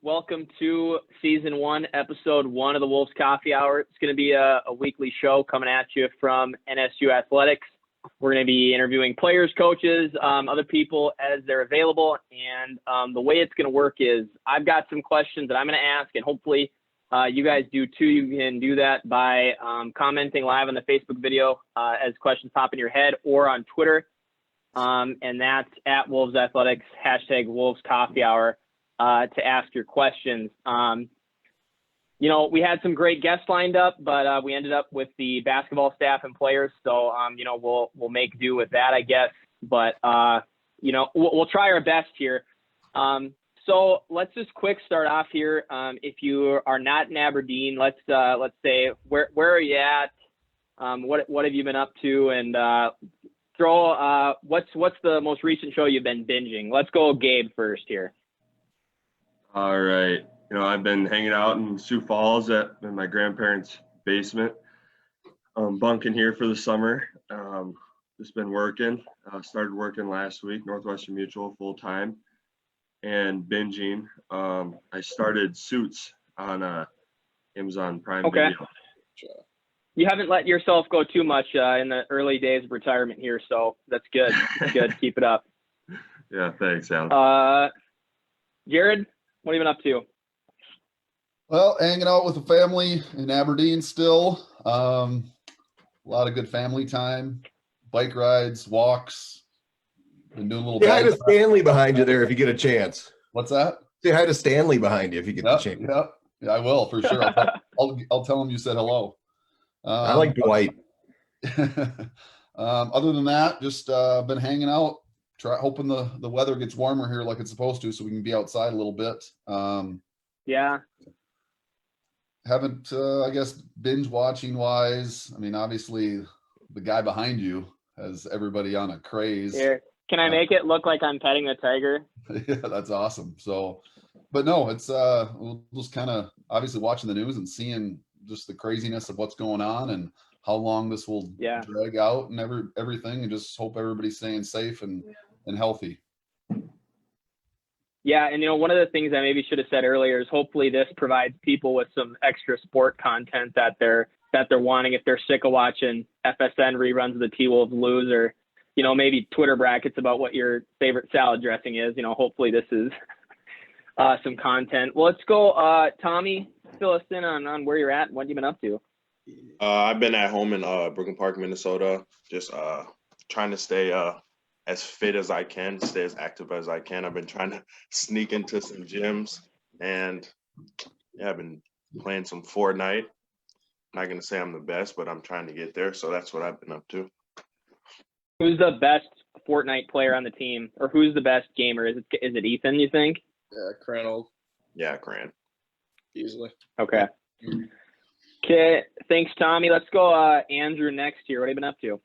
Welcome to season 1, episode 1 of the Wolves Coffee Hour. It's going to be a weekly show coming at you from NSU Athletics. We're going to be interviewing players, coaches, other people as they're available. And the way it's going to work is I've got some questions that I'm going to ask, and hopefully you guys do too. You can do that by commenting live on the Facebook video as questions pop in your head, or on Twitter. And that's at Wolves Athletics, hashtag Wolves Coffee Hour, to ask your questions. We had some great guests lined up, but we ended up with the basketball staff and players. So, we'll make do with that, I guess. But, we'll try our best here. So let's just quick start off here. If you are not in Aberdeen, let's say, where are you at? What have you been up to? And what's the most recent show you've been binging? Let's go Gabe first here. All right. I've been hanging out in Sioux Falls in my grandparents' basement, bunking here for the summer. Just been working. Started working last week, Northwestern Mutual, full-time, and binging. I started Suits on Amazon Prime Video. You haven't let yourself go too much in the early days of retirement here, so that's good. That's good. Keep it up. Yeah, thanks, Alan. Jared, what have you been up to? Well, hanging out with the family in Aberdeen still. A lot of good family time, bike rides, walks. Been doing a little. Say hi to Stanley behind you there if you get a chance. What's that? Say hi to Stanley behind you if you get the chance. Yep. Yeah, I will for sure. I'll tell him you said hello. I like Dwight. Other than that, just been hanging out. Hoping the weather gets warmer here like it's supposed to, so we can be outside a little bit. Yeah. Haven't, I guess, binge watching wise. I mean, obviously, the guy behind you has everybody on a craze. Here, can I make it look like I'm petting the tiger? Yeah, that's awesome. So, but no, it's we'll just kind of obviously watching the news and seeing just the craziness of what's going on and how long this will drag out and everything, and just hope everybody's staying safe and healthy. Yeah, and one of the things I maybe should have said earlier is hopefully this provides people with some extra sport content that they're wanting if they're sick of watching FSN reruns of the T-Wolves lose, or maybe Twitter brackets about what your favorite salad dressing is. Hopefully this is some content. Well, let's go. Tommy, fill us in on where you're at and what you've been up to. I've been at home in Brooklyn Park, Minnesota, just trying to stay as fit as I can, stay as active as I can. I've been trying to sneak into some gyms, and I've been playing some Fortnite. Not going to say I'm the best, but I'm trying to get there. So that's what I've been up to. Who's the best Fortnite player on the team, or who's the best gamer? Is it Ethan, you think? Yeah, Cranold. Yeah, Cran. Easily. Okay. Okay. Thanks, Tommy. Let's go Andrew next here. What have you been up to?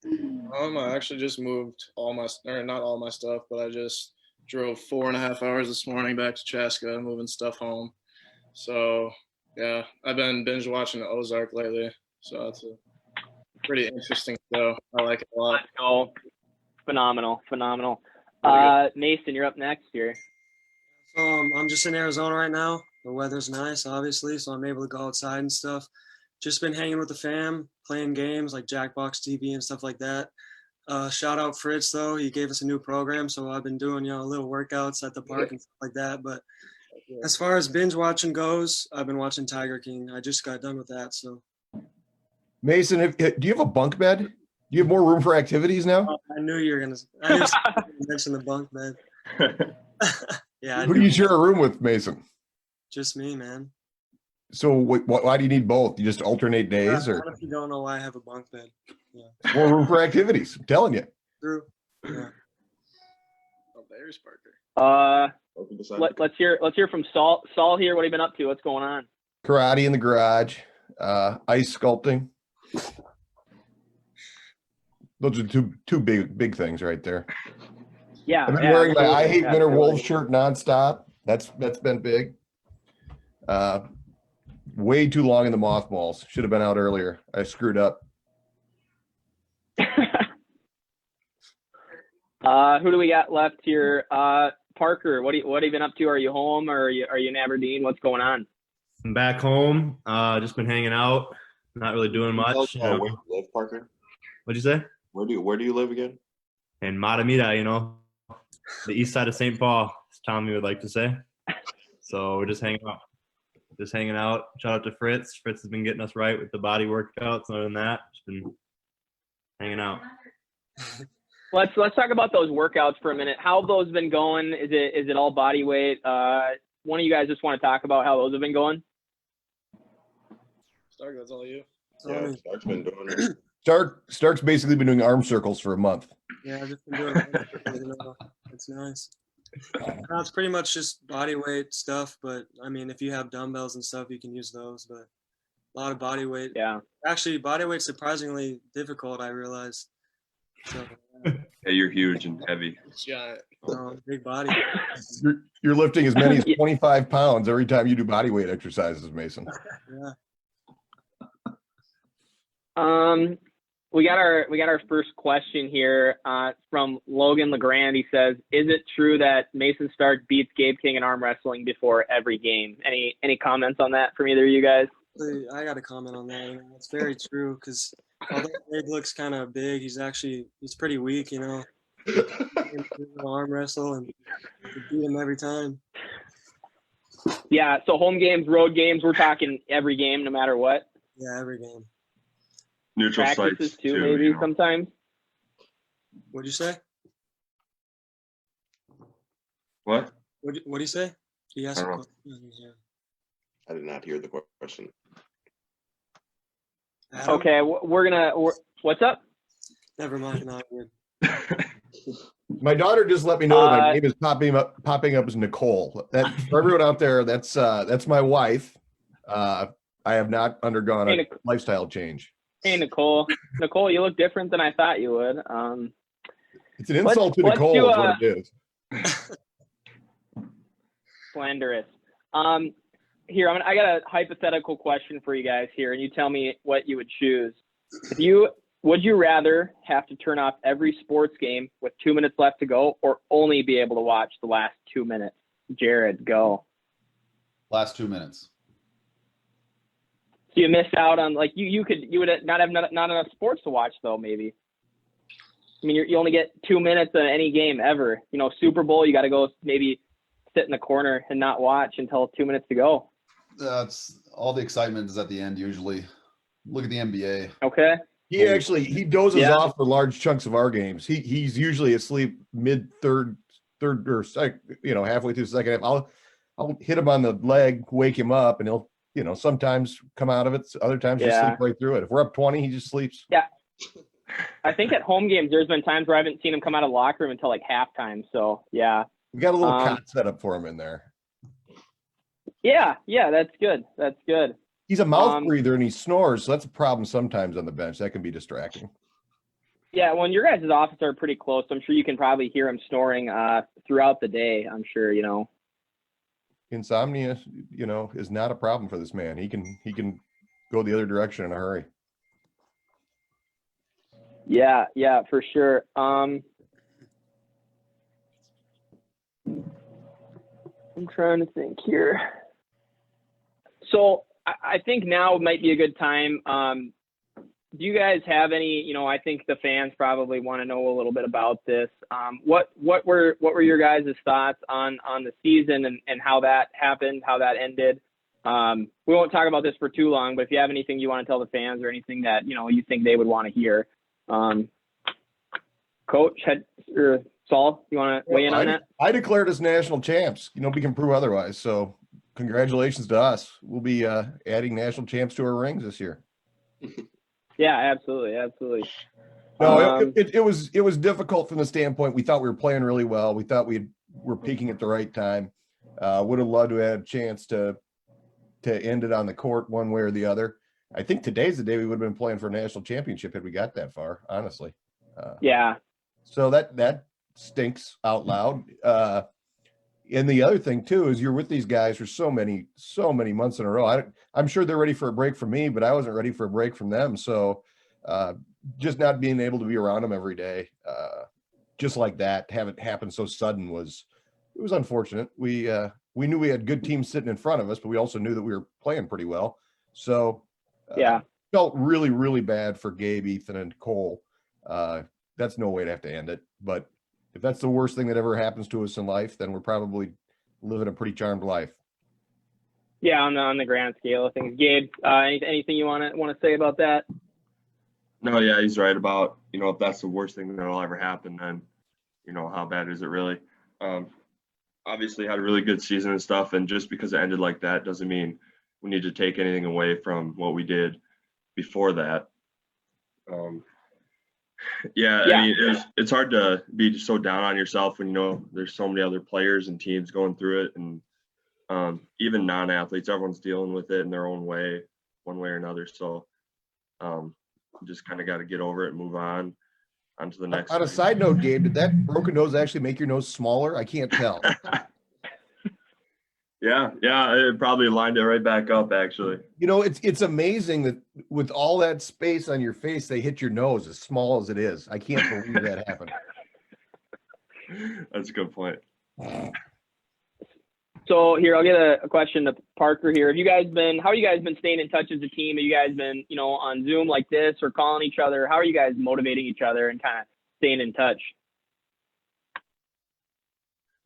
I actually just moved not all my stuff, but I just drove 4.5 hours this morning back to Chaska, moving stuff home. So yeah, I've been binge watching the Ozark lately. So it's a pretty interesting show. I like it a lot. Let's go. Phenomenal. Mason, you're up next here. I'm just in Arizona right now. The weather's nice, obviously, so I'm able to go outside and stuff. Just been hanging with the fam, playing games like Jackbox TV and stuff like that. Shout out Fritz, though. He gave us a new program, so I've been doing, little workouts at the park and stuff like that. But as far as binge watching goes, I've been watching Tiger King. I just got done with that, so. Mason, do you have a bunk bed? Do you have more room for activities now? I knew you were going to mention the bunk bed. Yeah. Who do you share a room with, Mason? Just me, man. So why do you need both? You just alternate days? Or if you don't know why I have a bunk bed. Yeah. More room for activities. I'm telling you. True. Yeah. Oh, there's Parker. Let's hear from Saul. Saul here. What have you been up to? What's going on? Karate in the garage. Ice sculpting. Those are two big things right there. Yeah. I've been wearing my I Hate Winter Wolves shirt nonstop. That's been big. Way too long in the mothballs. Should have been out earlier. I screwed up. Who do we got left here? Parker, what have you been up to? Are you home or are you in Aberdeen? What's going on? I'm back home. Just been hanging out, not really doing much. Where do you live, Parker? What'd you say? Where do you live again? In Matamita, the east side of St. Paul, as Tommy would like to say. So we're just hanging out. Shout out to Fritz. Fritz has been getting us right with the body workouts. Other than that, just been hanging out. Let's talk about those workouts for a minute. How have those been going? Is it all body weight? One of you guys just want to talk about how those have been going? Stark, that's all you. Yeah, Stark's been doing it. Stark's basically been doing arm circles for a month. Yeah, I've just been doing it. It's nice. No, it's pretty much just body weight stuff, but I mean, if you have dumbbells and stuff, you can use those, but a lot of body weight. Yeah. Actually, body weight's surprisingly difficult, I realized. So, Yeah, you're huge and heavy. Giant. big body. You're lifting as many as 25 pounds every time you do body weight exercises, Mason. Yeah. We got our first question here from Logan LeGrand. He says, "Is it true that Mason Stark beats Gabe King in arm wrestling before every game?" Any comments on that from either of you guys? I got to comment on that. It's very true because although Gabe looks kind of big, he's pretty weak. Arm wrestle and beat him every time. Yeah. So home games, road games, we're talking every game, no matter what. Yeah, every game. Neutral Practices sites too, maybe sometimes. What'd you say? What? What'd you say? He asked. I did not hear the question. Adam? Okay, what's up? Never mind. Not good. My daughter just let me know that my name is popping up as Nicole. That for everyone out there, that's my wife. I have not undergone a lifestyle change. Hey, Nicole. Nicole, you look different than I thought you would. It's an insult to Nicole is what it is. Slanderous. Here, I got a hypothetical question for you guys here, and you tell me what you would choose. Would you rather have to turn off every sports game with 2 minutes left to go, or only be able to watch the last 2 minutes? Jared, go. Last 2 minutes. So you missed out on you would not have not enough sports to watch though, maybe. I mean, you only get 2 minutes in any game ever. Super Bowl, you got to go maybe sit in the corner and not watch until 2 minutes to go. That's all the excitement is at the end usually. Look at the NBA. Okay. He dozes off for large chunks of our games. He's usually asleep mid third or halfway through the second half. I'll hit him on the leg, wake him up, and he'll sometimes come out of it. Other times just sleep right through it. If we're up 20, he just sleeps. Yeah. I think at home games, there's been times where I haven't seen him come out of the locker room until halftime. So yeah. We got a little cot set up for him in there. Yeah, that's good. That's good. He's a mouth breather and he snores, so that's a problem sometimes on the bench. That can be distracting. Yeah, well, your guys' office are pretty close. I'm sure you can probably hear him snoring throughout the day. I'm sure, Insomnia, is not a problem for this man. He can go the other direction in a hurry. Yeah, for sure. I'm trying to think here. So I think now might be a good time. Do you guys have any, I think the fans probably want to know a little bit about this. What were your guys' thoughts on the season and how that happened, how that ended? We won't talk about this for too long, but if you have anything you want to tell the fans or anything that, you think they would want to hear. Coach, or Saul, you want to weigh in on that? I declared us national champs. We can prove otherwise. So congratulations to us. We'll be adding national champs to our rings this year. Yeah, absolutely. No, it was difficult from the standpoint. We thought we were playing really well. We thought we were peaking at the right time. Would have loved to have had a chance to end it on the court one way or the other. I think today's the day we would have been playing for a national championship had we got that far, honestly. Yeah. So that stinks out loud. And the other thing too is you're with these guys for so many months in a row. I'm sure they're ready for a break from me, but I wasn't ready for a break from them. So just not being able to be around them every day, just like that, have it happen so sudden was was unfortunate. We knew we had good teams sitting in front of us, but we also knew that we were playing pretty well. So felt really, really bad for Gabe, Ethan, and Cole. That's no way to have to end it. But if that's the worst thing that ever happens to us in life, then we're probably living a pretty charmed life. Yeah, on the grand scale of things. Gabe, anything you want to say about that? No, yeah, he's right about, if that's the worst thing that'll ever happen, then, how bad is it really? Obviously had a really good season and stuff, and just because it ended like that doesn't mean we need to take anything away from what we did before that. I mean, it's hard to be so down on yourself when there's so many other players and teams going through it, and even non-athletes, everyone's dealing with it in their own way, one way or another. So just kind of got to get over it and move on to the next. On a side note, Gabe, did that broken nose actually make your nose smaller? I can't tell. Yeah, it probably lined it right back up, actually. It's amazing that with all that space on your face, they hit your nose as small as it is. I can't believe that happened. That's a good point. So here, I'll get a question to Parker here. How have you guys been staying in touch as a team? Have you guys been, on Zoom like this or calling each other? How are you guys motivating each other and kind of staying in touch?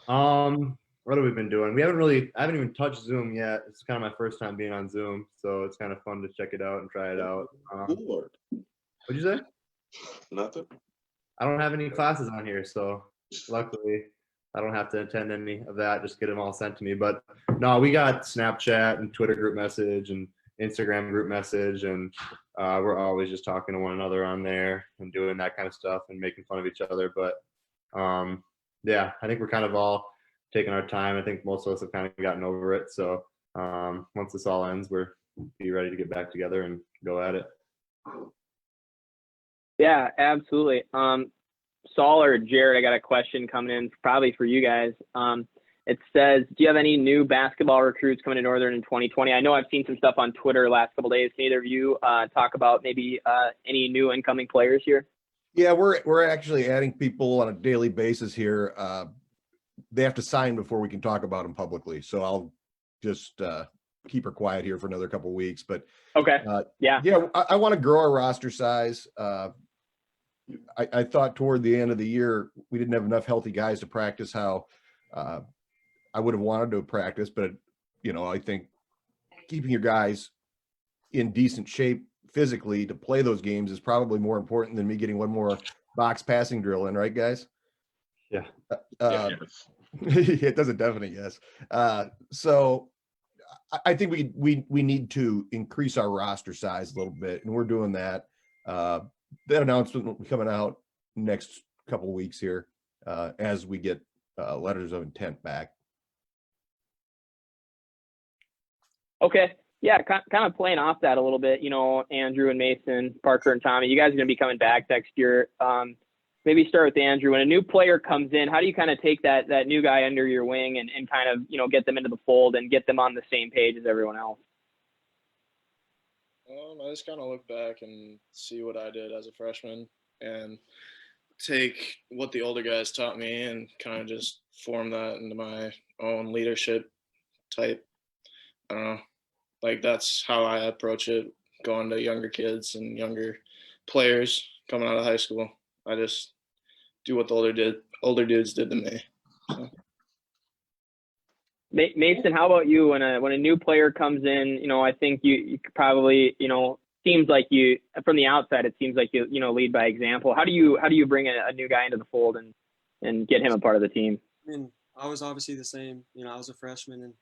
What have we been doing? I haven't even touched Zoom yet. It's kind of my first time being on Zoom, so it's kind of fun to check it out and try it out. Lord. What'd you say? Nothing. I don't have any classes on here, so luckily I don't have to attend any of that. Just get them all sent to me. But no, we got Snapchat and Twitter group message and Instagram group message, and we're always just talking to one another on there and doing that kind of stuff and making fun of each other. But I think we're kind of all taking our time. I think most of us have kind of gotten over it. So once this all ends, we'll be ready to get back together and go at it. Yeah, absolutely. Saul or Jared, I got a question coming in probably for you guys. It says, do you have any new basketball recruits coming to Northern in 2020? I know I've seen some stuff on Twitter the last couple of days. Can either of you talk about maybe any new incoming players here? Yeah, we're actually adding people on a daily basis here. They have to sign before we can talk about them publicly. So I'll just keep her quiet here for another couple of weeks. But okay, I want to grow our roster size. I thought toward the end of the year we didn't have enough healthy guys to practice how I would have wanted to practice, but I think keeping your guys in decent shape physically to play those games is probably more important than me getting one more box passing drill in, right, guys? Yeah. It does a definite yes. So I think we need to increase our roster size a little bit, and we're doing that. That announcement will be coming out next couple of weeks here as we get letters of intent back. Okay. Yeah, kind of playing off that a little bit, Andrew and Mason, Parker and Tommy, you guys are going to be coming back next year. Maybe start with Andrew. When a new player comes in, how do you kind of take that new guy under your wing and kind of, get them into the fold and get them on the same page as everyone else? I just kind of look back and see what I did as a freshman and take what the older guys taught me and kind of just form that into my own leadership type. I don't know. Like, that's how I approach it, going to younger kids and younger players coming out of high school. I just do what the older dudes did to me. So. Mason, how about you? When a new player comes in, I think you could probably, seems like you, from the outside, it seems like you lead by example. How do you bring a new guy into the fold and get him a part of the team? I mean, I was obviously the same. I was a freshman, and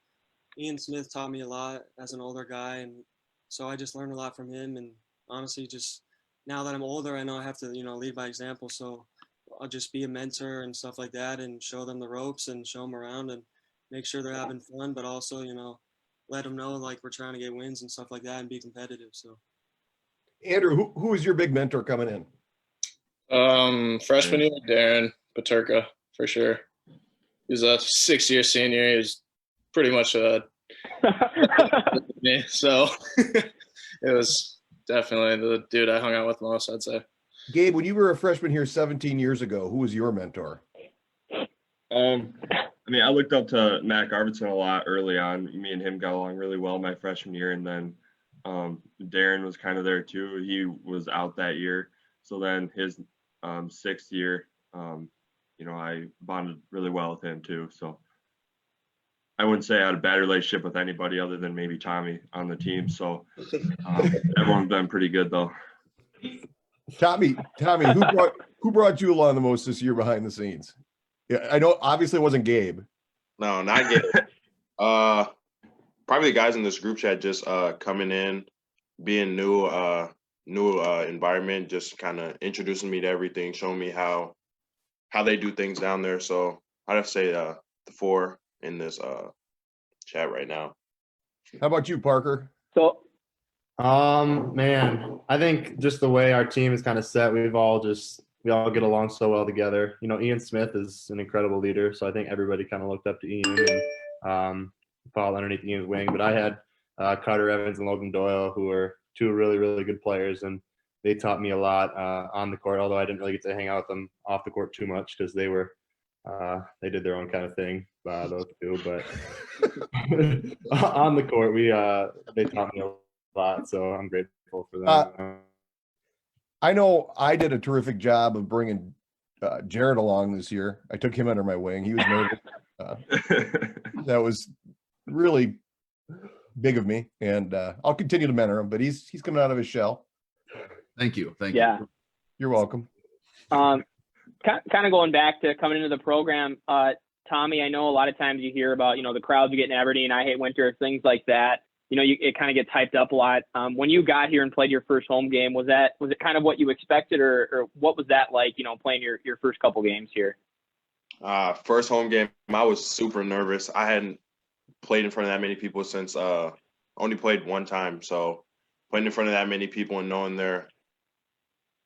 Ian Smith taught me a lot as an older guy, and so I just learned a lot from him. And honestly, just now that I'm older, I know I have to, lead by example. So I'll just be a mentor and stuff like that, and show them the ropes and show them around and make sure they're having fun, but also, let them know like we're trying to get wins and stuff like that and be competitive. So, Andrew, who is your big mentor coming in? Freshman year, Darren Paterka, for sure. He's a 6-year senior. He's pretty much me. So it was definitely the dude I hung out with most, I'd say. Gabe, when you were a freshman here 17 years ago, who was your mentor? I mean, I looked up to Matt Arvidsson a lot early on. Me and him got along really well my freshman year, and then Darren was kind of there too. He was out that year, so then his 6th year, I bonded really well with him too. So I wouldn't say I had a bad relationship with anybody other than maybe Tommy on the team. So everyone's been pretty good though. Tommy, who brought you along the most this year behind the scenes? Yeah, I know obviously it wasn't Gabe. No, not Gabe. Probably the guys in this group chat just coming in, being new environment, just kind of introducing me to everything, showing me how they do things down there. So I'd have to say the 4 in this chat right now. How about you, Parker? So, man, I think just the way our team is kind of set, we all get along so well together. Ian Smith is an incredible leader, so I think everybody kind of looked up to Ian and followed underneath Ian's wing. But I had Carter Evans and Logan Doyle, who were 2 really, really good players, and they taught me a lot on the court, although I didn't really get to hang out with them off the court too much because they did their own kind of thing, those 2. But on the court, they taught me a lot, so I'm grateful for them. I know I did a terrific job of bringing Jared along this year. I took him under my wing. He was nervous. That was really big of me, and I'll continue to mentor him. But he's coming out of his shell. Thank you. Yeah. You're welcome. Kind of going back to coming into the program, Tommy, I know a lot of times you hear about, the crowds are getting Aberdeen, I hate winter, things like that. It kind of gets hyped up a lot. When you got here and played your first home game, was it kind of what you expected, or what was that like, playing your first couple games here? First home game, I was super nervous. I hadn't played in front of that many people since only played one time. So playing in front of that many people and knowing they're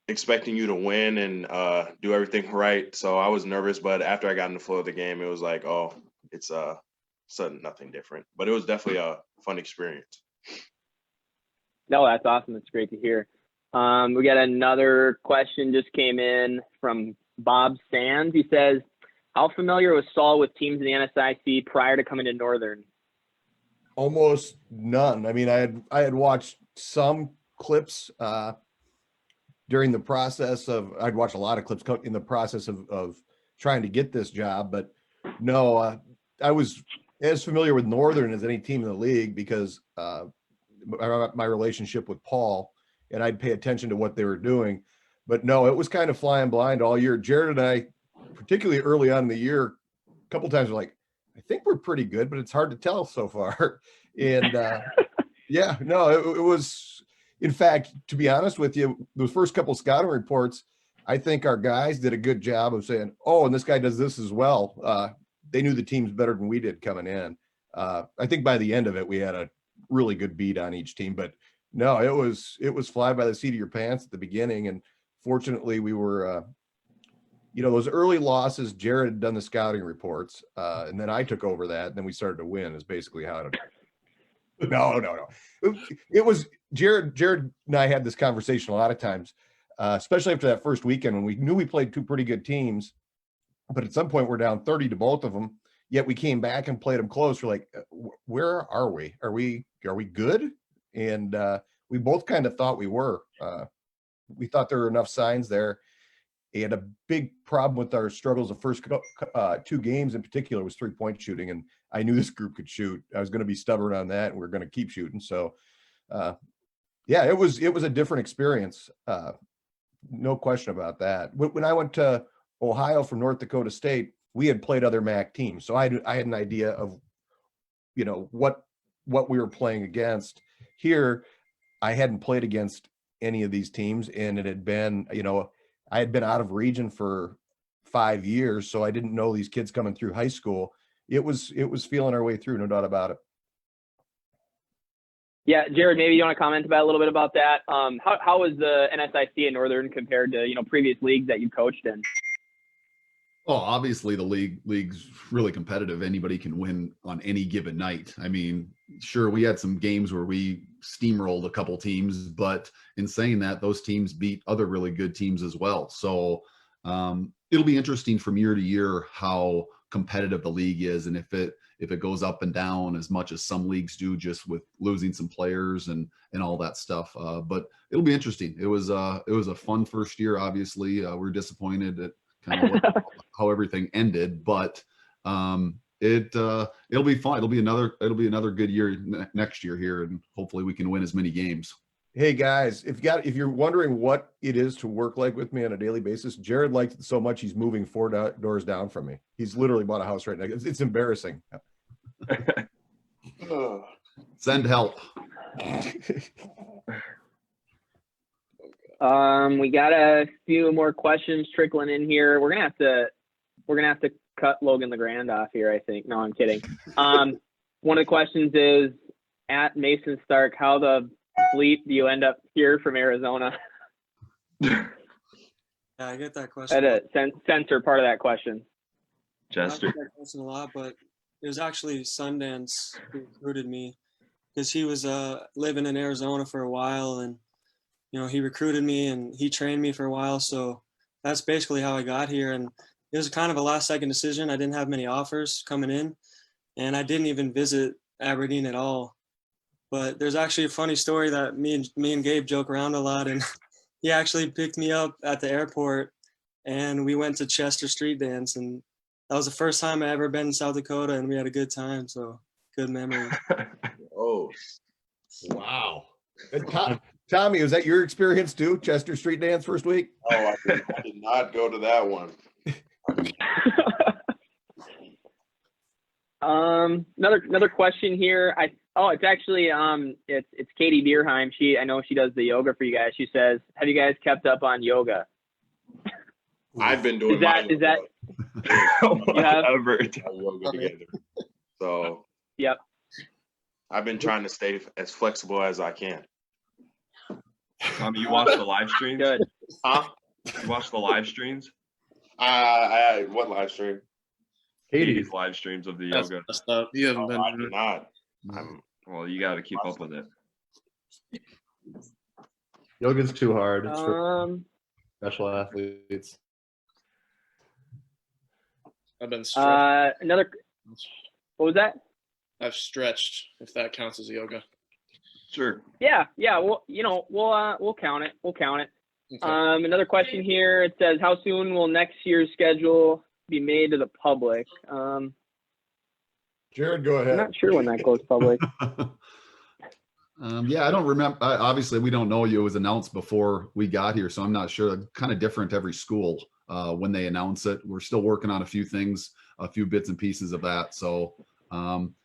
expecting you to win and do everything right. So I was nervous, but after I got in the flow of the game, it was like, oh, it's nothing different. But it was definitely a fun experience. No, that's awesome. That's great to hear. We got another question just came in from Bob Sands. He says, how familiar was Saul with teams in the NSIC prior to coming to Northern? Almost none. I mean, I had watched some clips during the process of, I'd watched a lot of clips in the process of trying to get this job, but no, I was as familiar with Northern as any team in the league because my relationship with Paul, and I'd pay attention to what they were doing. But no, it was kind of flying blind all year. Jared and I, particularly early on in the year, a couple times were like, I think we're pretty good, but it's hard to tell so far. And yeah, no, it was, in fact, to be honest with you, those first couple scouting reports, I think our guys did a good job of saying, oh, and this guy does this as well. They knew the teams better than we did coming in. I think by the end of it, we had a really good beat on each team, but no, it was fly by the seat of your pants at the beginning. And fortunately we were, those early losses, Jared had done the scouting reports, and then I took over that, and then we started to win is basically how it. No. It was Jared and I had this conversation a lot of times, especially after that first weekend when we knew we played 2 pretty good teams, but at some point we're down 30 to both of them, yet we came back and played them close. We're like, where are we? Are we good? And we both kind of thought we were. We thought there were enough signs there. And a big problem with our struggles the first 2 games in particular was 3-point shooting. And I knew this group could shoot. I was going to be stubborn on that, and we're going to keep shooting. So, yeah, it was a different experience. No question about that. When I went to Ohio from North Dakota State, we had played other MAC teams. So I had an idea of, what we were playing against. Here, I hadn't played against any of these teams, and it had been, I had been out of region for 5 years, so I didn't know these kids coming through high school. It was feeling our way through, no doubt about it. Yeah, Jared, maybe you want to comment about a little bit about that. How was the NSIC in Northern compared to previous leagues that you coached in? Oh, obviously the league's really competitive. Anybody can win on any given night. I mean, sure, we had some games where we steamrolled a couple teams, but in saying that, those teams beat other really good teams as well. So it'll be interesting from year to year how competitive the league is, and if it goes up and down as much as some leagues do, just with losing some players and all that stuff. But it'll be interesting. It was a fun first year. Obviously, we're disappointed at kind of how everything ended, but it'll be fun. It'll be another good year next year here, and hopefully we can win as many games. Hey guys, if you're wondering what it is to work like with me on a daily basis, Jared likes it so much he's moving 4 doors down from me. He's literally bought a house right now. It's embarrassing. Send help. We got a few more questions trickling in here. We're gonna have to cut Logan LeGrand off here, I think. No, I'm kidding. One of the questions is at Mason Stark, how the bleep do you end up here from Arizona? Yeah, I get that question. I had to censor part of that question. Chester. I get that question a lot, but it was actually Sundance who recruited me because he was living in Arizona for a while, and he recruited me and he trained me for a while. So that's basically how I got here, and it was kind of a last-second decision. I didn't have many offers coming in, and I didn't even visit Aberdeen at all. But there's actually a funny story that me and Gabe joke around a lot, and he actually picked me up at the airport, and we went to Chester Street Dance, and that was the first time I ever been in South Dakota, and we had a good time. So good memories. Oh, Wow. Tommy, was that your experience too? Chester Street Dance first week? I did not go to that one. Another question here. It's actually it's Katie Bierheim. I know she does the yoga for you guys. She says, have you guys kept up on yoga? I've been doing is that you have yoga together. So yep. I've been trying to stay as flexible as I can. You watch the live streams? Good. Huh? You watch the live streams? What live stream? Katie's live streams of the yoga. You haven't been. I did not. Well, you got to keep up with it. Yoga's too hard. It's for special athletes. I've been stretched. What was that? I've stretched, if that counts as yoga. Sure. Yeah. Well, we'll count it. Okay. Another question here. It says, how soon will next year's schedule be made to the public? Jared, go ahead. I'm not sure when that goes public. Yeah, I don't remember. Obviously, we don't know. It was announced before we got here, so I'm not sure. Kind of different every school when they announce it. We're still working on a few things, a few bits and pieces of that. So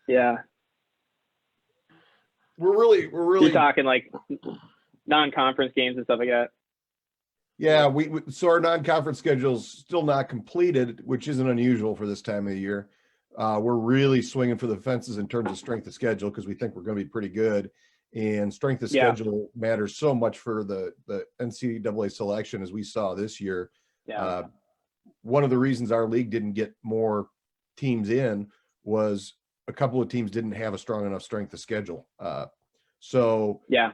yeah, we're really you're talking like non-conference games and stuff like that. Yeah, so our non-conference schedule's still not completed, which isn't unusual for this time of the year. We're really swinging for the fences in terms of strength of schedule because we think we're going to be pretty good. And strength of schedule matters so much for the NCAA selection, as we saw this year. Yeah. One of the reasons our league didn't get more teams in was a couple of teams didn't have a strong enough strength of schedule. So yeah,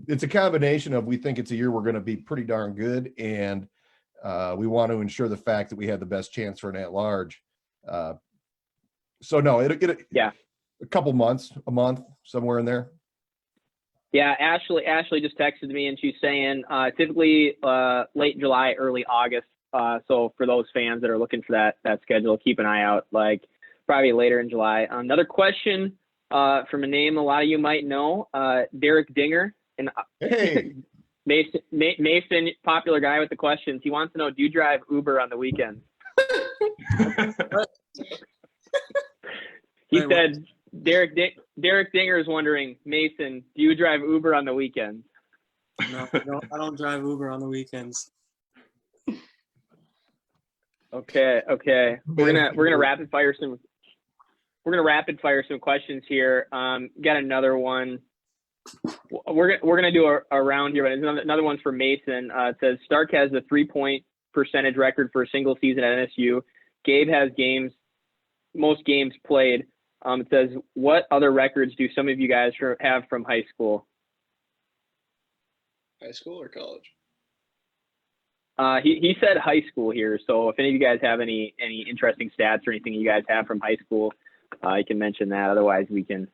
it's a combination of, we think it's a year we're going to be pretty darn good, and we want to ensure the fact that we have the best chance for an at-large. So no, it'll get a couple months, a month, somewhere in there. Yeah, Ashley just texted me, and she's saying typically late July, early August. So for those fans that are looking for that schedule, keep an eye out, like probably later in July. Another question from a name a lot of you might know, Derek Dinger. And hey, Mason, popular guy with the questions. He wants to know, do you drive Uber on the weekends? He said, Derek Dinger is wondering, Mason, do you drive Uber on the weekends? No, I don't drive Uber on the weekends. Okay. We're gonna rapid fire some. We're gonna rapid fire some questions here. Got another one. We're gonna do a round here, but another one's for Mason. It says Stark has the 3-point percentage record for a single season at NSU. Gabe has most games played. It says, what other records do some of you guys have from high school? High school or college? He said high school here. So if any of you guys have any interesting stats or anything you guys have from high school, you can mention that. Otherwise, we can.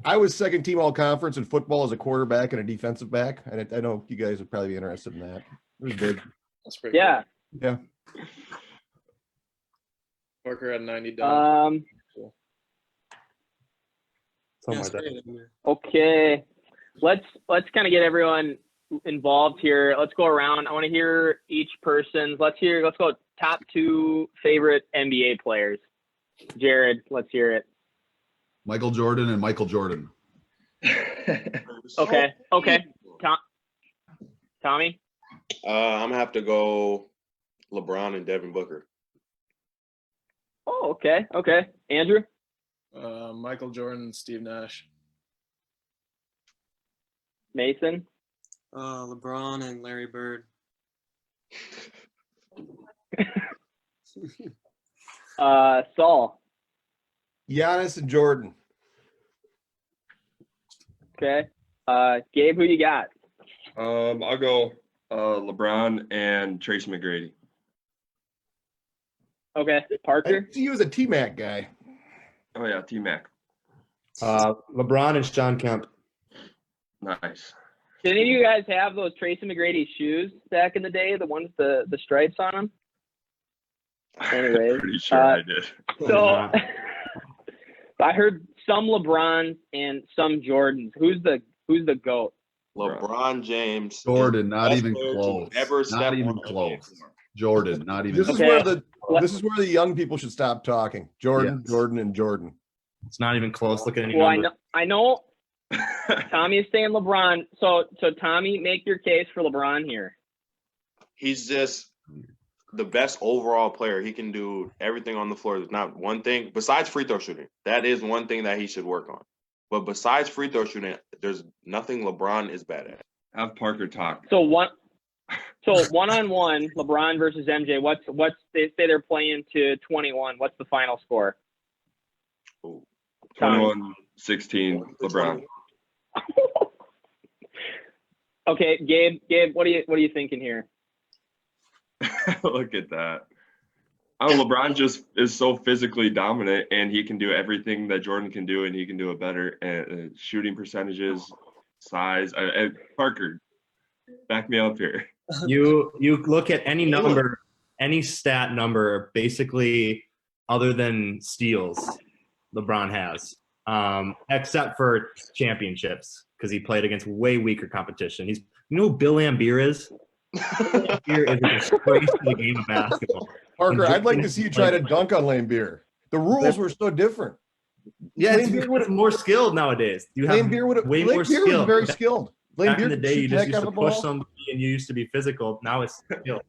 I was second team all conference in football as a quarterback and a defensive back. And I know you guys would probably be interested in that. It was big. That's pretty Yeah. cool. Yeah. Parker had 90 done. Cool. Something Yeah, like that. it's great. Okay. Let's kind of get everyone involved here. Let's go around. I want to hear each person's. Let's go top 2 favorite NBA players. Jared, let's hear it. Michael Jordan and Michael Jordan. Okay. Tommy? I'm gonna have to go LeBron and Devin Booker. Oh, okay. Andrew? Michael Jordan and Steve Nash. Mason? LeBron and Larry Bird. Saul? Giannis and Jordan. Okay. Gabe, who you got? I'll go LeBron and Tracy McGrady. Okay. Parker? He was a T-Mac guy. Oh yeah, T-Mac. LeBron and Sean Kemp. Nice. Did any of you guys have those Tracy McGrady shoes back in the day? The ones with the stripes on them? Anyways, I'm pretty sure I did. So I heard some LeBrons and some Jordans. Who's the GOAT? LeBron James. Jordan, not best even player to close. ever Not step even on the close. floor. Jordan, not even. This is Okay. where the young people should stop talking. Jordan, Yes. Jordan, and Jordan. It's not even close. Look at any Well, number. I know Tommy is saying LeBron. So Tommy, make your case for LeBron here. He's just the best overall player. He can do everything on the floor. There's not one thing besides free throw shooting. That is one thing that he should work on. But besides free throw shooting, there's nothing LeBron is bad at. Have Parker talk. So one-on-one, LeBron versus MJ. What's they say they're playing to 21. What's the final score? Ooh. 21-16, LeBron. Okay, Gabe, what are you thinking here? Look at that. LeBron just is so physically dominant, and he can do everything that Jordan can do, and he can do it better. And shooting percentages, size. Parker, back me up here. You look at any number, any stat number, basically, other than steals, LeBron has, except for championships, because he played against way weaker competition. You know who Bill Lambier is? Lambier is a disgrace to the game of basketball. Parker, I'd like to see you try to dunk on Lambier. The rules were so different. Yeah, Lambier it's more skilled nowadays. You have way more skill. Was very skilled. Back in Lambier the day, you could just shoot used the to heck out of push the ball. somebody and you used to be physical. Now it's skill.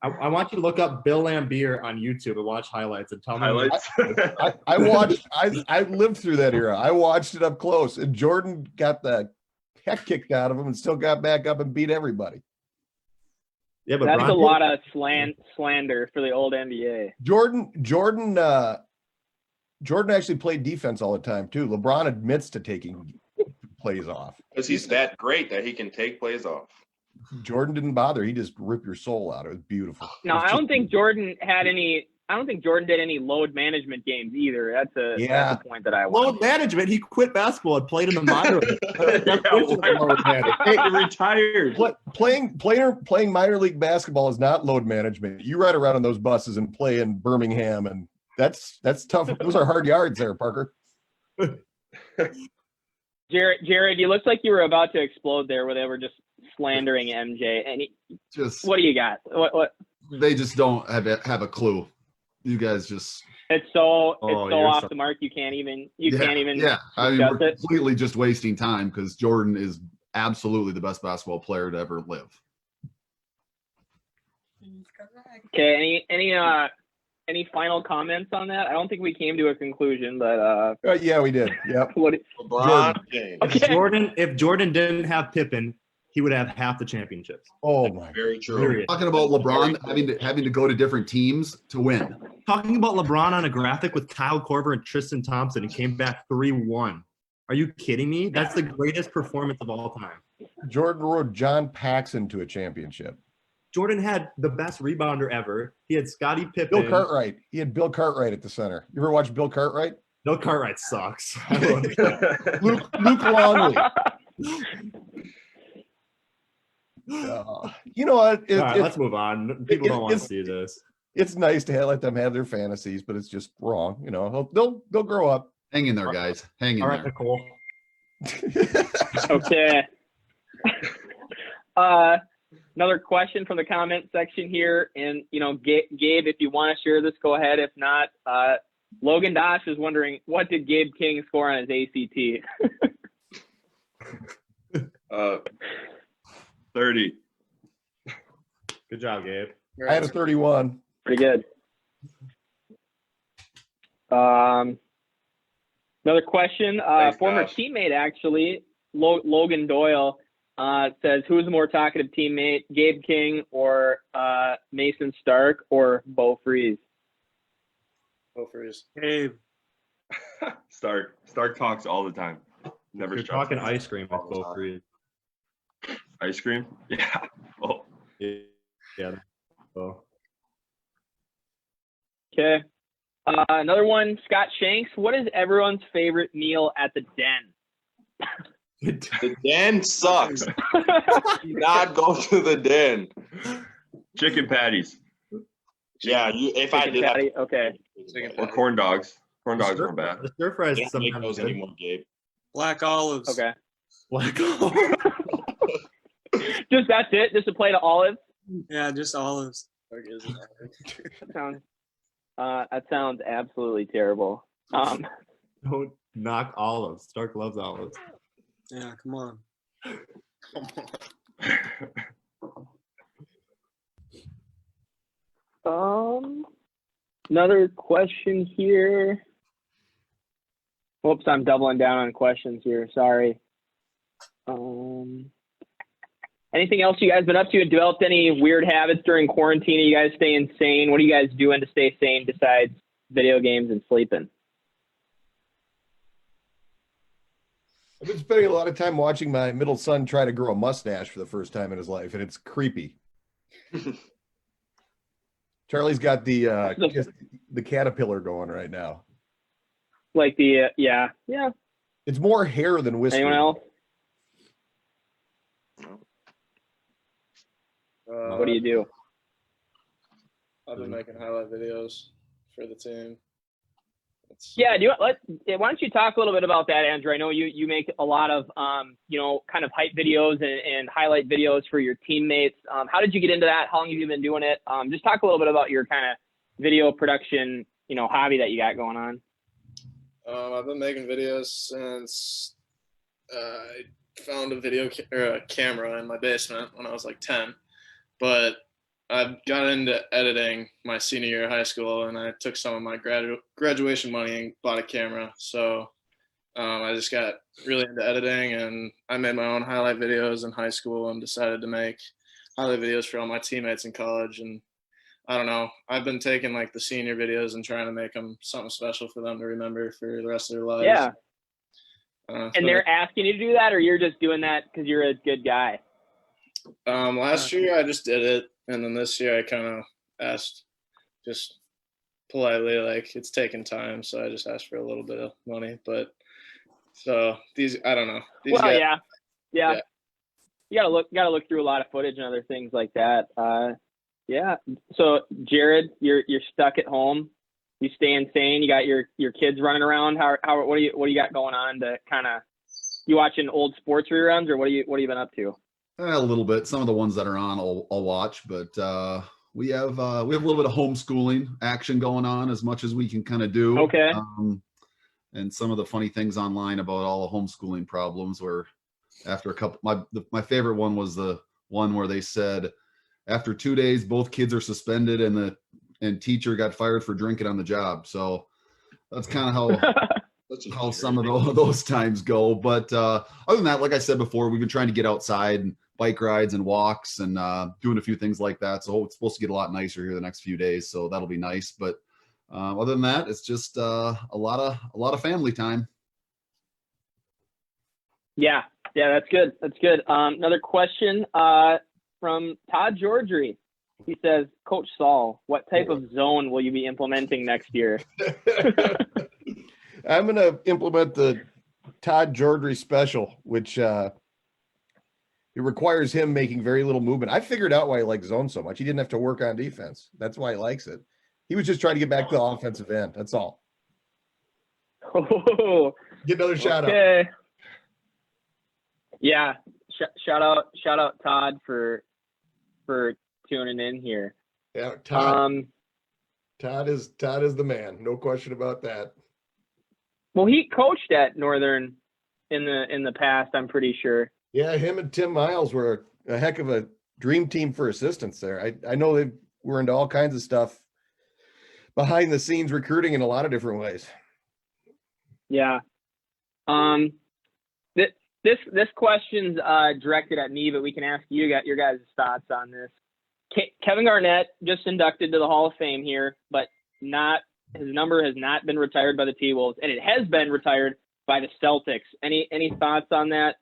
I want you to look up Bill Lambier on YouTube and watch highlights and tell me. Highlights. I lived through that era. I watched it up close, and Jordan got the heck kicked out of him and still got back up and beat everybody. Yeah, but That's a lot of slander for the old NBA. Jordan actually played defense all the time too. LeBron admits to taking plays off. Because he's that great that he can take plays off. Jordan didn't bother. He just ripped your soul out. It was beautiful. No, I don't think Jordan did any load management games either. That's a point that I want. Load management. He quit basketball and played in the minor league. He retired. Playing minor league basketball is not load management. You ride around on those buses and play in Birmingham, and that's tough. Those are hard yards there, Parker. Jared, you looked like you were about to explode there, where they were just slandering MJ. And what do you got? What? They just don't have a clue. You guys just. It's so off the mark. You can't even. Yeah, I mean, we're completely just wasting time because Jordan is absolutely the best basketball player to ever live. Okay. Any final comments on that? I don't think we came to a conclusion, but yeah, we did. Yep. LeBron James. Okay. If Jordan didn't have Pippen, he would have half the championships. Oh my. Very true. Period. Talking about LeBron having to go to different teams to win. Talking about LeBron on a graphic with Kyle Korver and Tristan Thompson and came back 3-1. Are you kidding me? That's the greatest performance of all time. Jordan rode John Paxson to a championship. Jordan had the best rebounder ever. He had Scottie Pippen. Bill Cartwright. He had Bill Cartwright at the center. You ever watch Bill Cartwright? Bill Cartwright sucks. Luke Longley. You know what? All right, let's move on. People don't want to see this. It's nice to let them have their fantasies, but it's just wrong. You know, they'll grow up. Hang in there, guys. Hang in All right, there. Nicole. Okay. Another question from the comment section here. And, you know, Gabe, if you want to share this, go ahead. If not, Logan Dosh is wondering, what did Gabe King score on his ACT? 30. Good job, Gabe. I had a 31. Pretty good. Another question. Thanks, Former Josh. teammate, actually, Logan Doyle, says, who's the more talkative teammate, Gabe King or Mason Stark or Bo Freeze? Bo Freeze. Gabe. Stark talks all the time. Never You're shuts talking up. ice cream with Bo Freeze. Ice cream? Yeah. Oh. Yeah. So. Okay. Another one, Scott Shanks. What is everyone's favorite meal at the Den? The Den sucks. Do not go to the Den. Chicken patties Yeah, if I did, Patty? Okay. or corn dogs. Corn dogs aren't bad. The stir fries They don't make sometimes those anymore, Gabe. Black olives. Okay. Black Just that's it? Just a plate of olives? Yeah, just olives. That sounds absolutely terrible. Don't knock olives. Stark loves olives. Yeah, come on. Another question here. Whoops, I'm doubling down on questions here. Sorry. Anything else you guys been up to? Developed any weird habits during quarantine? Are you guys staying sane? What are you guys doing to stay sane besides video games and sleeping? I've been spending a lot of time watching my middle son try to grow a mustache for the first time in his life, and it's creepy. Charlie's got the caterpillar going right now. Like the yeah. It's more hair than whiskers. Anyone else? What do you do? I've been making highlight videos for the team. Yeah, why don't you talk a little bit about that, Andrew? I know you make a lot of kind of hype videos and highlight videos for your teammates. How did you get into that? How long have you been doing it? Just talk a little bit about your kind of video production, hobby that you got going on. I've been making videos since I found a camera in my basement when I was like 10. But I got into editing my senior year of high school, and I took some of my graduation money and bought a camera. So I just got really into editing, and I made my own highlight videos in high school and decided to make highlight videos for all my teammates in college. And I don't know, I've been taking like the senior videos and trying to make them something special for them to remember for the rest of their lives. Yeah. And they're asking you to do that, or you're just doing that because you're a good guy? Last year I just did it, and then this year I kind of asked just politely, like, it's taking time, so I just asked for a little bit of money. But so I don't know. These guys, yeah. You gotta look through a lot of footage and other things like that. Yeah. So Jared, you're stuck at home. You staying sane? You got your kids running around. What do you got going on to kind of? You watching old sports reruns, or what have you been up to? A little bit. Some of the ones that are on, I'll watch, but we have a little bit of homeschooling action going on as much as we can kind of do. Okay. And some of the funny things online about all the homeschooling problems, where after a couple, my favorite one was the one where they said after 2 days both kids are suspended and teacher got fired for drinking on the job. So that's kind of how some of those times go. But other than that, like I said before, we've been trying to get outside and bike rides and walks and doing a few things like that. So it's supposed to get a lot nicer here the next few days. So that'll be nice. But other than that, it's just a lot of family time. Yeah. Yeah, that's good. That's good. Another question from Todd Georgery. He says, Coach Saul, what type of zone will you be implementing next year? I'm going to implement the Todd Georgery special, which it requires him making very little movement. I figured out why he likes zone so much. He didn't have to work on defense. That's why he likes it. He was just trying to get back to the offensive end. That's all. Oh, get another shout out. Yeah. Shout out Todd for tuning in here. Yeah, Todd. Todd is the man. No question about that. Well, he coached at Northern in the past, I'm pretty sure. Yeah, him and Tim Miles were a heck of a dream team for assistants there. I know they were into all kinds of stuff behind the scenes, recruiting in a lot of different ways. Yeah. This question's directed at me, but we can ask you your guys' thoughts on this. Kevin Garnett just inducted to the Hall of Fame here, but his number has not been retired by the T-Wolves, and it has been retired by the Celtics. Any thoughts on that,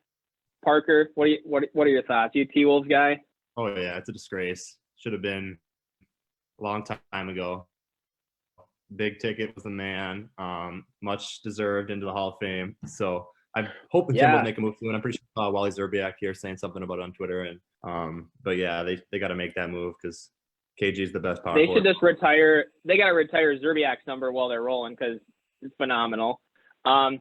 Parker? What are your thoughts? You a T-Wolves guy? Oh yeah, it's a disgrace. Should have been a long time ago. Big ticket was the man, much deserved into the Hall of Fame. So I'm hoping Tim will make a move soon. I'm pretty sure Wally Zerbiak here saying something about it on Twitter. And but yeah, they got to make that move because KG is the best power. They should just retire. They got to retire Zerbiak's number while they're rolling because it's phenomenal. I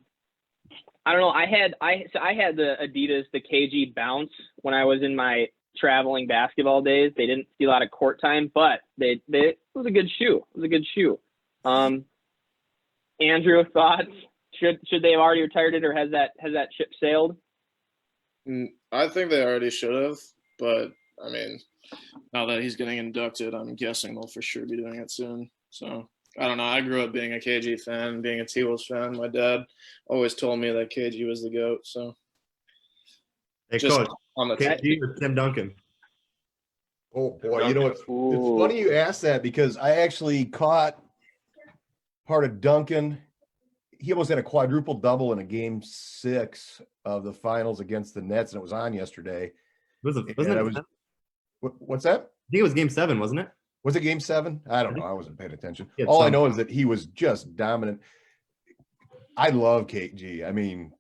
don't know. I had the Adidas, the KG Bounce when I was in my traveling basketball days. They didn't see a lot of court time, but it was a good shoe. It was a good shoe. Andrew, thoughts? Should they have already retired it, or has that ship sailed? I think they already should have, but I mean, now that he's getting inducted, I'm guessing they'll for sure be doing it soon. So I don't know. I grew up being a KG fan, being a T-Wolves fan. My dad always told me that KG was the GOAT. So hey, Coach, on the KG or Tim Duncan? Oh boy, you know it's funny you asked that because I actually caught part of Duncan. He almost had a quadruple double in a game 6 of the finals against the Nets, and it was on yesterday. Wasn't it? What's that? I think it was game 7, wasn't it? Was it game 7? I don't know. I wasn't paying attention. All I know is that he was just dominant. I love KG. I mean,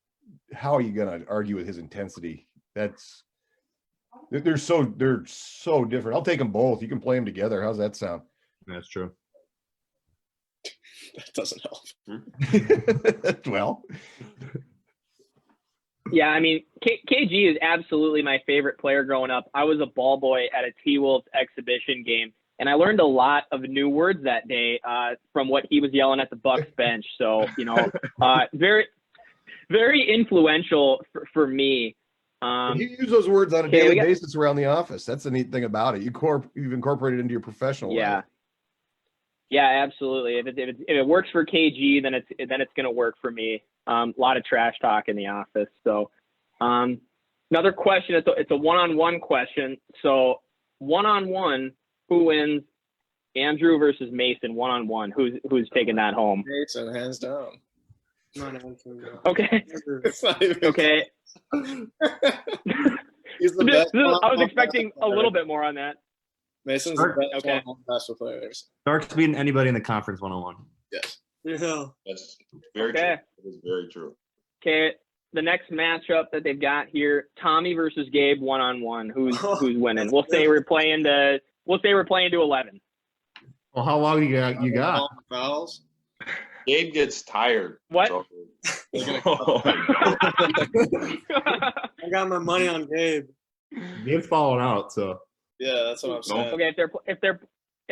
how are you going to argue with his intensity? They're so different. I'll take them both. You can play them together. How's that sound? That's true. That doesn't help. Well, yeah, I mean, KG is absolutely my favorite player growing up. I was a ball boy at a T-Wolves exhibition game, and I learned a lot of new words that day from what he was yelling at the Bucks bench. So, very, very influential for me. You use those words on a daily basis around the office. That's the neat thing about it. You've incorporated it into your professional life. Yeah, absolutely. If it works for KG, then it's going to work for me. A lot of trash talk in the office. So, another question. It's a one-on-one question. So, one-on-one, who wins? Andrew versus Mason, one-on-one. Who's taking that home? Mason, hands down. Okay. Okay. He's the best. I was expecting a little bit more on that. Mason's the best one-on-one basketball player there. Stark's beating anybody in the conference one-on-one. Yes. Yeah. That's very true. It is very true. Okay. The next matchup that they've got here, Tommy versus Gabe one-on-one. Who's winning? We'll say we're playing to 11. Well, how long you got? Fouls. Gabe gets tired. What? So. I got my money on Gabe. Gabe's falling out, so. Yeah, that's what I'm saying. Okay, if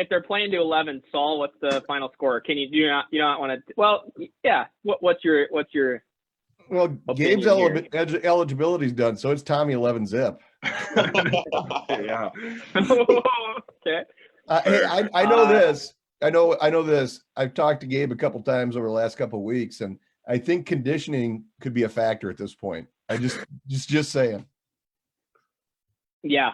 they're playing to 11, Saul, what's the final score? Can you not want to? Well, yeah. What's your? Well, Gabe's eligibility's done, so it's Tommy 11 zip. Yeah. Okay. Hey, I know this. I know this. I've talked to Gabe a couple times over the last couple of weeks, and I think conditioning could be a factor at this point. I just saying. Yeah.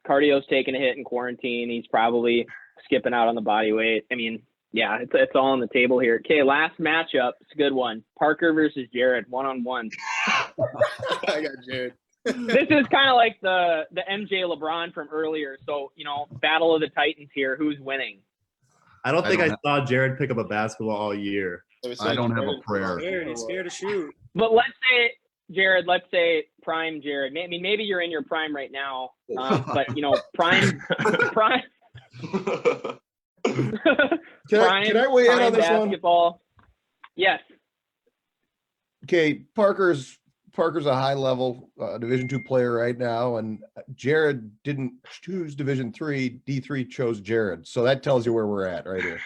Cardio's taking a hit in quarantine. He's probably skipping out on the body weight. I mean, Yeah, it's all on the table here. Okay, last matchup. It's a good one. Parker versus Jared, 1-on-1. I got Jared. This is kind of like the MJ LeBron from earlier. So, battle of the Titans here. Who's winning? I don't think I saw Jared pick up a basketball all year. I don't have a prayer. He's scared to shoot. But let's say, Jared, prime Jared. I mean, maybe you're in your prime right now. But, prime. Can I weigh in on this basketball. One? Yes. Okay, Parker's a high level Division II player right now, and Jared didn't choose Division III. D3 chose Jared, so that tells you where we're at right here.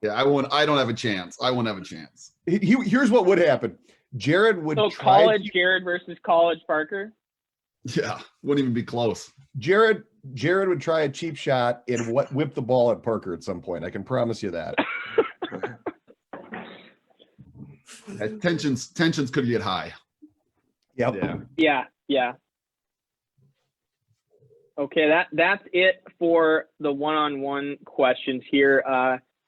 Yeah, I don't have a chance. I won't have a chance. Here's what would happen. Jared would college Jared versus college Parker. Yeah, wouldn't even be close. Jared would try a cheap shot and whip the ball at Parker at some point. I can promise you that. Tensions could get high. Yep. Yeah. Okay, that's it for the one-on-one questions here.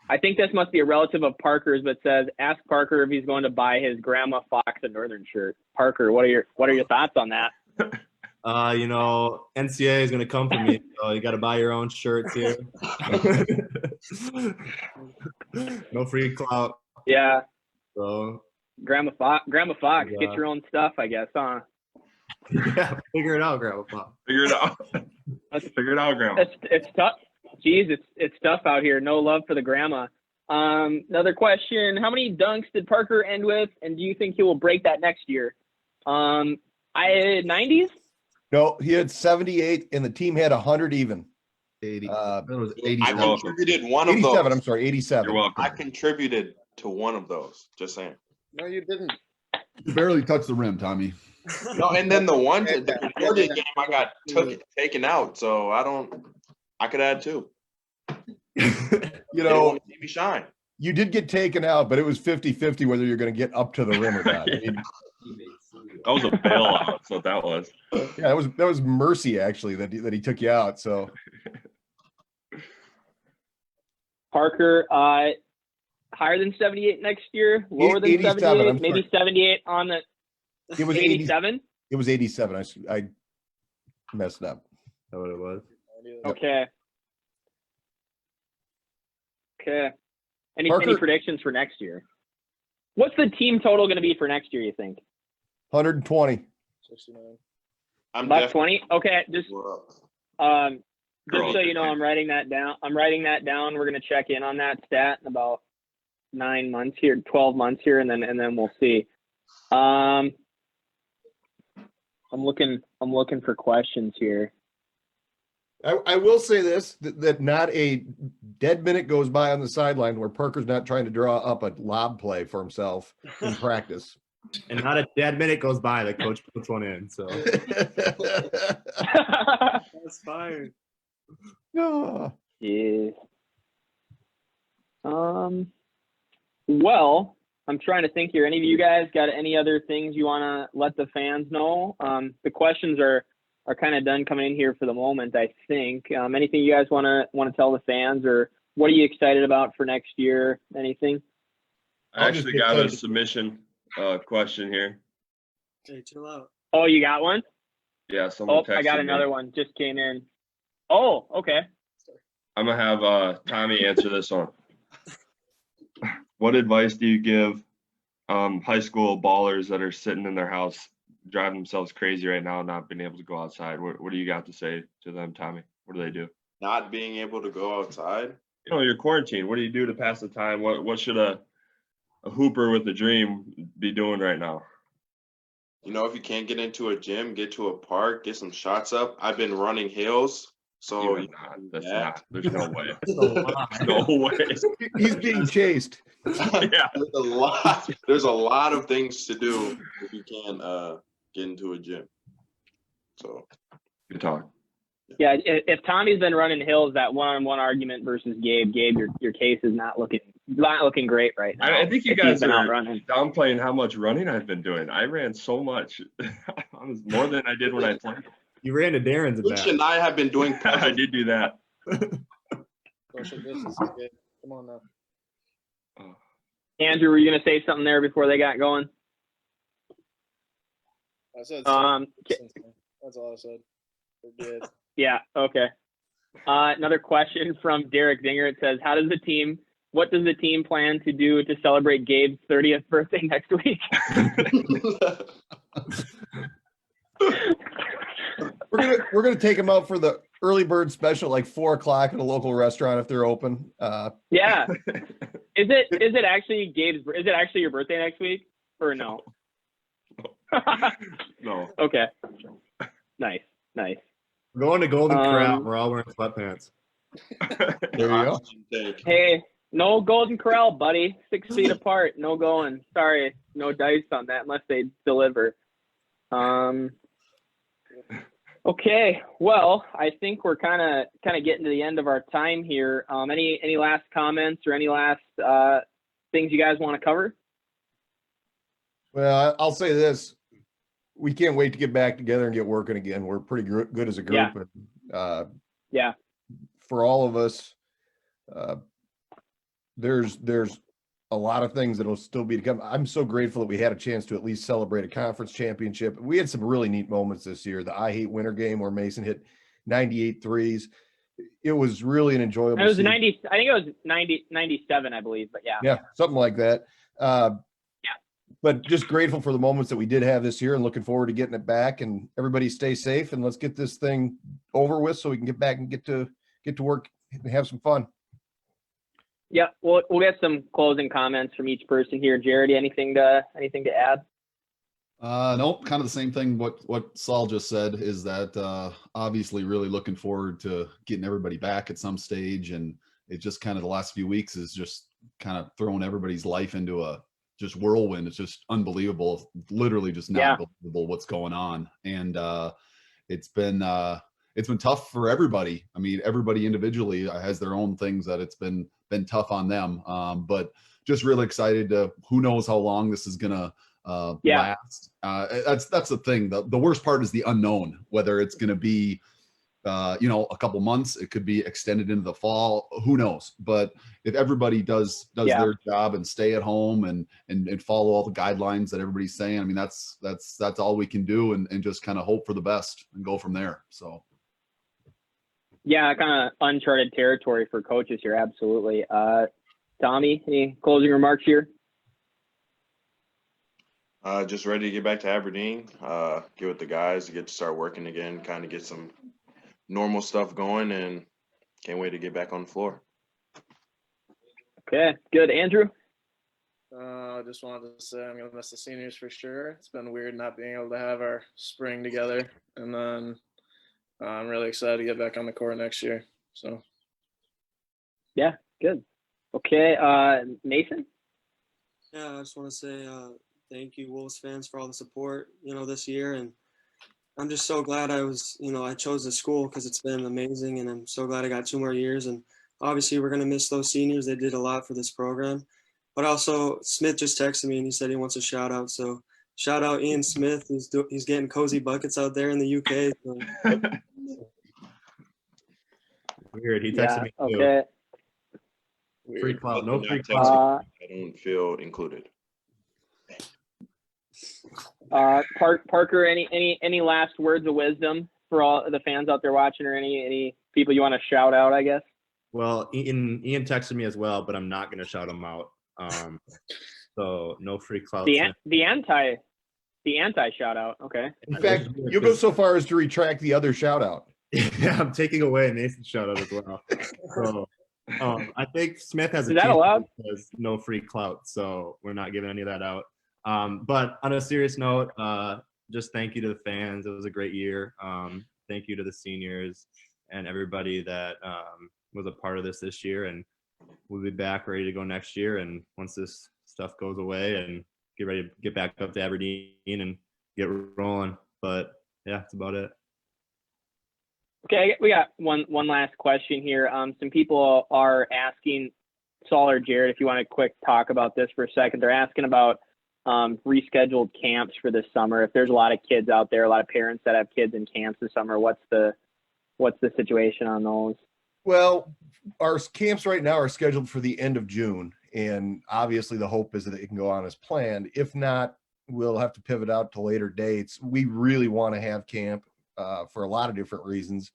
I think this must be a relative of Parker's, but says, ask Parker if he's going to buy his Grandma Fox a Northern shirt. Parker, what are your thoughts on that? NCAA is going to come for me, so you got to buy your own shirts here. No free clout. Yeah. So Grandma Fox, yeah. Get your own stuff, I guess, huh? Yeah, figure it out, Grandma Fox. Figure it out. Figure it out, Grandma. It's tough. Jeez, it's tough out here. No love for the grandma. Another question: how many dunks did Parker end with, and do you think he will break that next year? 90s? No, he had 78, and the team had 100 even. 80. That was 87. I contributed one of 87, those. I'm sorry, 87. You're welcome. I contributed to one of those. Just saying. No, you didn't. You barely touched the rim, Tommy. No, and then the Concordia game, I got taken out, so I could add two. See me shine. You did get taken out, but it was 50-50 whether you're going to get up to the rim or not. I mean, that was a bailout. That's what that was. Yeah, that was mercy actually that he took you out. So Parker, higher than 78 next year, lower than 78, maybe 78 on the. It was 87. It was 87. I messed up. Is that what it was? Okay. Any predictions for next year? What's the team total going to be for next year, you think? 120. 69. I'm about 20. Okay, just so you know, I'm writing that down. We're going to check in on that stat in about 9 months here, 12 months here, and then we'll see. I'm looking for questions here. I will say this, that not a dead minute goes by on the sideline where Parker's not trying to draw up a lob play for himself in practice. And not a dead minute goes by that coach puts one in. So that's fire. No. Yeah. Well, I'm trying to think here. Any of you guys got any other things you want to let the fans know? The questions are kind of done coming in here for the moment, I think. Anything you guys want to tell the fans, or what are you excited about for next year? Anything? I actually got a submission question here. Okay, chill out. Oh, you got one? Yeah, someone texted I got another one. Just came in. Oh, okay. I'm going to have Tommy answer this one. What advice do you give high school ballers that are sitting in their house driving themselves crazy right now, not being able to go outside? What do you got to say to them, Tommy? What do they do? Not being able to go outside? You're quarantined. What do you do to pass the time? What should a hooper with a dream be doing right now? If you can't get into a gym, get to a park, get some shots up. I've been running hills. So there's no way. No way. He's being chased. Yeah. There's a lot of things to do if you can't get into a gym. So good talk. Yeah, if Tommy's been running hills, that one-on-one argument versus Gabe, your case is not looking great right now. I think you guys are downplaying how much running I've been doing. I ran so much. More than I did when I played. You ran to Darren's Rich and I have been doing I did do that. Social distancing. Kid. Come on now. Andrew, were you going to say something there before they got going? I said social distancing. That's all I said. We're good. Yeah, okay. Another question from Derek Dinger. It says, what does the team plan to do to celebrate Gabe's 30th birthday next week? We're gonna take him out for the early bird special, like 4:00 at a local restaurant if they're open. Yeah. Is it actually your birthday next week or no? No. Okay. Nice. We're going to Golden Corral. We're all wearing sweatpants. There you go. Hey, no Golden Corral, buddy. 6 feet apart. No going. Sorry, no dice on that unless they deliver. Okay. Well, I think we're kind of getting to the end of our time here. Any last comments or any last things you guys want to cover? Well, I'll say this: we can't wait to get back together and get working again. We're pretty good as a group, and yeah. For all of us, there's a lot of things that'll still be to come. I'm so grateful that we had a chance to at least celebrate a conference championship. We had some really neat moments this year. The I Hate Winter game where Mason hit 98 threes. It was really an enjoyable. It was season. 90. I think it was 97, I believe. But yeah. Yeah, something like that. But just grateful for the moments that we did have this year, and looking forward to getting it back. And everybody stay safe, and let's get this thing over with so we can get back and get to work and have some fun. Yeah, we'll get some closing comments from each person here. Jared, anything to add? Nope, kind of the same thing. What Saul just said is that obviously really looking forward to getting everybody back at some stage, and it just kind of the last few weeks is just kind of throwing everybody's life into a just whirlwind. It's just unbelievable, literally just not believable what's going on, and it's been tough for everybody. I mean, everybody individually has their own things that it's been tough on them. But just really excited to, who knows how long this is gonna last. That's the thing. The worst part is the unknown, whether it's gonna be a couple months, it could be extended into the fall, who knows. But if everybody does their job and stay at home and follow all the guidelines that everybody's saying, I mean, that's all we can do, and just kind of hope for the best and go from there. So yeah, kind of uncharted territory for coaches here. Absolutely. Tommy, any closing remarks here? Just ready to get back to Aberdeen, get with the guys, get to start working again, kind of get some normal stuff going, and can't wait to get back on the floor. Okay, good. Andrew? I just wanted to say I'm going to miss the seniors for sure. It's been weird not being able to have our spring together. And then I'm really excited to get back on the court next year. So. Yeah, good. Okay, Nathan? Yeah, I just want to say thank you, Wolves fans, for all the support, this year. And I'm just so glad I chose this school because it's been amazing. And I'm so glad I got 2 more years. And obviously we're going to miss those seniors. They did a lot for this program. But also, Smith just texted me and he said he wants a shout out. So shout out Ian Smith. He's getting cozy buckets out there in the UK. So. Weird. He texted me too. Okay. Free clout. No free clout. I don't feel included. Parker, any last words of wisdom for all the fans out there watching, or any people you want to shout out, I guess? Well, Ian texted me as well, but I'm not going to shout him out. So no free clout. The anti shout out. Okay. In fact, you go so far as to retract the other shout out. Yeah, I'm taking away Nathan's shout out as well. So I think Smith has Is that allowed? Because no free clout, so we're not giving any of that out. But on a serious note, just thank you to the fans. It was a great year. Thank you to the seniors and everybody that was a part of this year. And we'll be back ready to go next year. And once this stuff goes away, and get ready to get back up to Aberdeen and get rolling. But yeah, that's about it. Okay, we got one last question here. Some people are asking, Saul or Jared, if you want to quick talk about this for a second. They're asking about rescheduled camps for this summer. If there's a lot of kids out there, a lot of parents that have kids in camps this summer, what's the situation on those? Well, our camps right now are scheduled for the end of June, and obviously the hope is that it can go on as planned. If not, we'll have to pivot out to later dates. We really want to have camp for a lot of different reasons,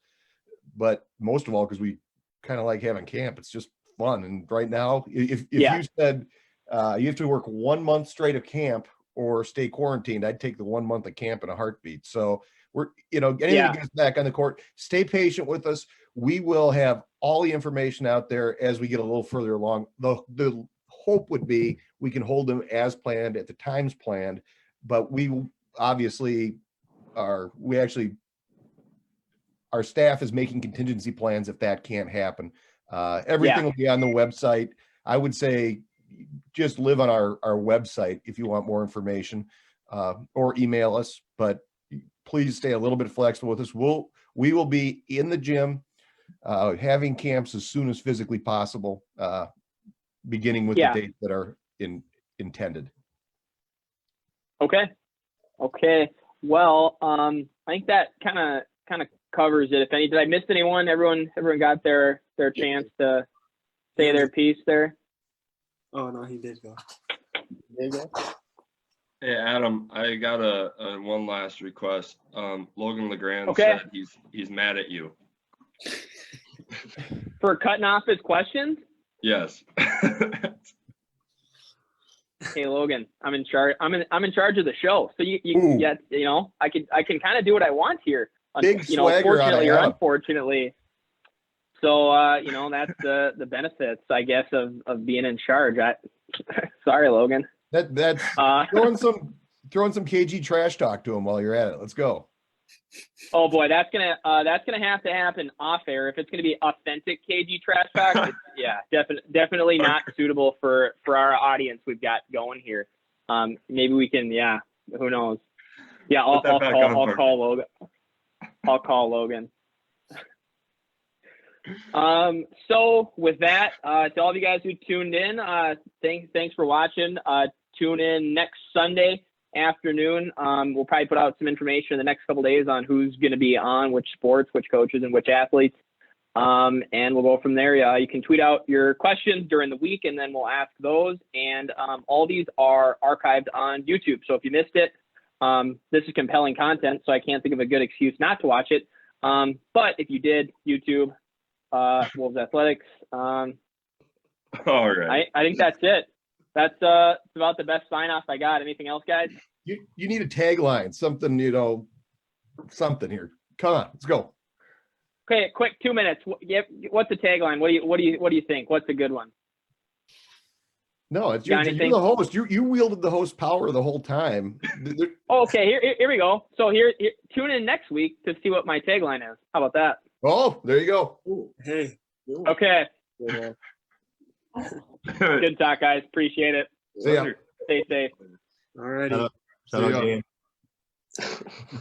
but most of all because we kind of like having camp. It's just fun. And right now, if you said you have to work 1 month straight of camp or stay quarantined, I'd take the 1 month of camp in a heartbeat. So we're, anything that gets back on the court, stay patient with us. We will have all the information out there as we get a little further along. The hope would be we can hold them as planned at the times planned, but we obviously our staff is making contingency plans if that can't happen. Everything will be on the website. I would say just live on our website if you want more information, or email us, but please stay a little bit flexible with us. We will be in the gym, having camps as soon as physically possible, beginning with the dates that are intended. Okay. Well, I think that kind of covers it. Did I miss anyone? Everyone got their chance to say their piece there. Oh no, he did go. There you go. Hey Adam, I got a one last request. Logan LeGrand said he's mad at you for cutting off his questions. Yes. Hey Logan, I'm in charge. I'm in charge of the show, so I can kind of do what I want here. Big swagger, fortunately or unfortunately. So that's the benefits, I guess, of being in charge. Sorry, Logan. That's throwing some KG trash talk to him while you're at it. Let's go. Oh boy, that's gonna have to happen off air if it's gonna be authentic KG trash talk. Definitely not suitable for our audience we've got going here. Maybe we can. Yeah, who knows? Yeah, I'll call Logan. I'll call Logan. So with that, to all of you guys who tuned in, thanks for watching. Tune in next Sunday afternoon. We'll probably put out some information in the next couple days on who's going to be on, which sports, which coaches, and which athletes. And we'll go from there. You can tweet out your questions during the week, and then we'll ask those. And all these are archived on YouTube. So if you missed it, this is compelling content, so I can't think of a good excuse not to watch it. But if you did, YouTube, Wolves Athletics. All right. I think that's it. That's about the best sign-off I got. Anything else, guys? You need a tagline, something, something here. Come on, let's go. Okay, quick 2 minutes. What's the tagline? What do you think? What's a good one? No, you're the host. You wielded the host power the whole time. Okay, here we go. So here, tune in next week to see what my tagline is. How about that? Oh, there you go. Hey. Okay. Good talk, guys. Appreciate it. See ya. Stay safe. All righty. Shout out, Gabe.